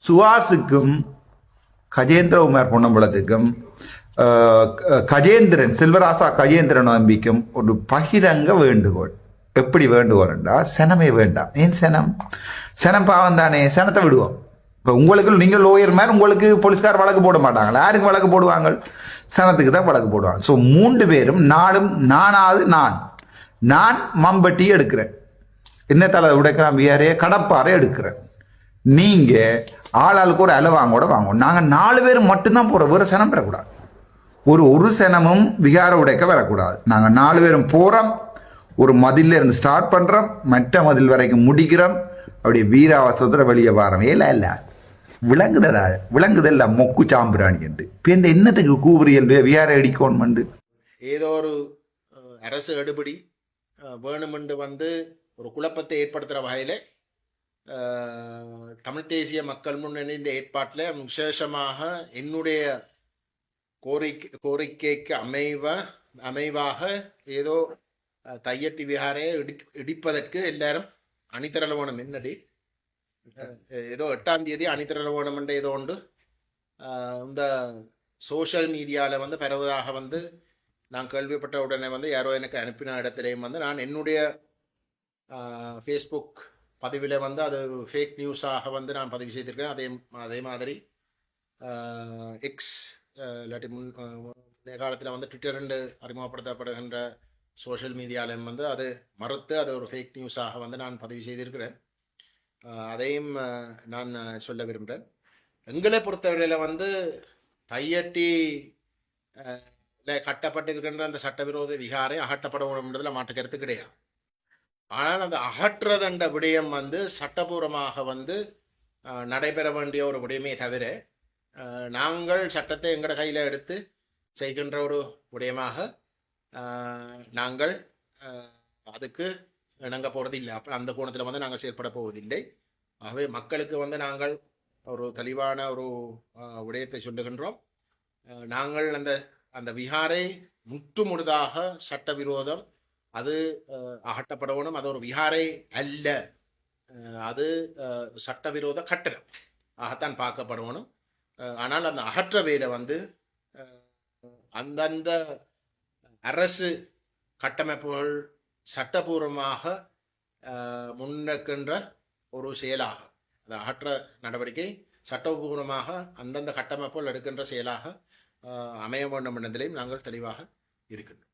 சுஹாஸுக்கும் கஜேந்திரகுமார் பொன்னம்பலத்துக்கும் கஜேந்திரன் செல்வராசா கஜேந்திரன் நம்பிக்கும் ஒரு பகிரங்க வேண்டுகோள். எப்படி வேண்டுகோள்ண்டா, சனமே வேண்டாம். ஏன் சனம்? சனம் பாவம் தானே, சனத்தை விடுவோம். இப்போ உங்களுக்கு நீங்கள் லோயர் மேன், உங்களுக்கு போலீஸ்கார் வழக்கு போட மாட்டாங்களா? யாருக்கு வழக்கு போடுவாங்க? சனத்துக்கு தான் வழக்கு போடுவாங்க. ஸோ 3 பேரும் நானும் நான் மம்பட்டி எடுக்கிறேன், என்னத்தால உடைக்கலாம் வியாரையே கடப்பாறை எடுக்கிறேன். நீங்க ஆளாளுக்கு ஒரு அலவாங்கோட வாங்குவோம். நாங்க 4 பேரும் மட்டும்தான் போறோம், வேற சனம் பெறக்கூடாது. ஒரு சனமும் விகார உடைக்க வரக்கூடாது. நாங்க 4 பேரும் போறோம், ஒரு மதில இருந்து ஸ்டார்ட் பண்றோம், மற்ற மதில் வரைக்கும் முடிக்கிறோம், அப்படி வீராவசத்துல வெளியே வாரம். இல்ல விளங்குதடா, விளங்குதல்ல மொக்கு சாம்பிராணி என்று இப்போ இந்த என்னத்துக்கு கூவுரியல் விகார அடிக்கோன்மெண்டு ஏதோ ஒரு அரசு எடுபடி வேணுமென்று ஒரு குழப்பத்தை ஏற்படுத்துகிற வகையில் தமிழ் தேசிய மக்கள் முன்னணியின் ஏற்பாட்டில் விசேஷமாக என்னுடைய கோரிக்கைக்கு அமைவாக ஏதோ தையட்டி விகாரையை இடிப்பதற்கு எல்லாரும் அணிதிரள வேணும். என்னடி ஏதோ 8ஆம் தேதி அணிதிரள வேணும் என்ற ஏதோ உண்டு இந்த சோஷியல் மீடியாவில் பரவதாக நான் கேள்விப்பட்ட உடனே யாரோ எனக்கு அனுப்பின இடத்துலையும் நான் என்னுடைய ஃபேஸ்புக் பதிவில் அது ஃபேக் நியூஸாக நான் பதிவு செய்திருக்கிறேன். அதே மாதிரி எக்ஸ் இல்லாட்டி காலத்தில் ட்விட்டர் என்று அறிமுகப்படுத்தப்படுகின்ற சோஷியல் மீடியாலையும் அது மறுத்து அது ஒரு ஃபேக் நியூஸாக நான் பதிவு செய்திருக்கிறேன். அதையும் நான் சொல்ல விரும்புகிறேன். எங்களை பொறுத்தவரையில் தையட்டி கட்டப்பட்டிருக்கின்ற அந்த சட்டவிரோத விகாரை அகற்றப்பட வேண்டும்ன்றதில் மாற்று கருத்து கிடையாது. ஆனால் அந்த அகற்றதண்ட விடயம் சட்டபூர்வமாக நடைபெற வேண்டிய ஒரு விடயமே தவிர நாங்கள் சட்டத்தை எங்களோட கையில் எடுத்து செய்கின்ற ஒரு விடயமாக நாங்கள் அதுக்கு இணங்க போகிறதில்லை. அப்போ அந்த கோணத்தில் நாங்கள் செயற்பட போவதில்லை. ஆகவே மக்களுக்கு நாங்கள் ஒரு தெளிவான ஒரு விடயத்தை சொல்லுகின்றோம். நாங்கள் அந்த விகாரை முற்றுமுழுதாக சட்டவிரோதம், அது அகற்றப்படணும். அது ஒரு விகாரை அல்ல, அது சட்டவிரோத கட்டடம் ஆகத்தான் பார்க்கப்படணும். ஆனால் அந்த அகற்ற வேலை அந்தந்த அரசு கட்டமைப்புகள் சட்டபூர்வமாக முன்னெடுக்கின்ற ஒரு செயலாக, அந்த அகற்ற நடவடிக்கை சட்டபூர்வமாக அந்தந்த கட்டமைப்புகள் எடுக்கின்ற செயலாக அமைய வேண்டும் என்பதிலையும் நாங்கள் தெளிவாக இருக்கின்றோம்.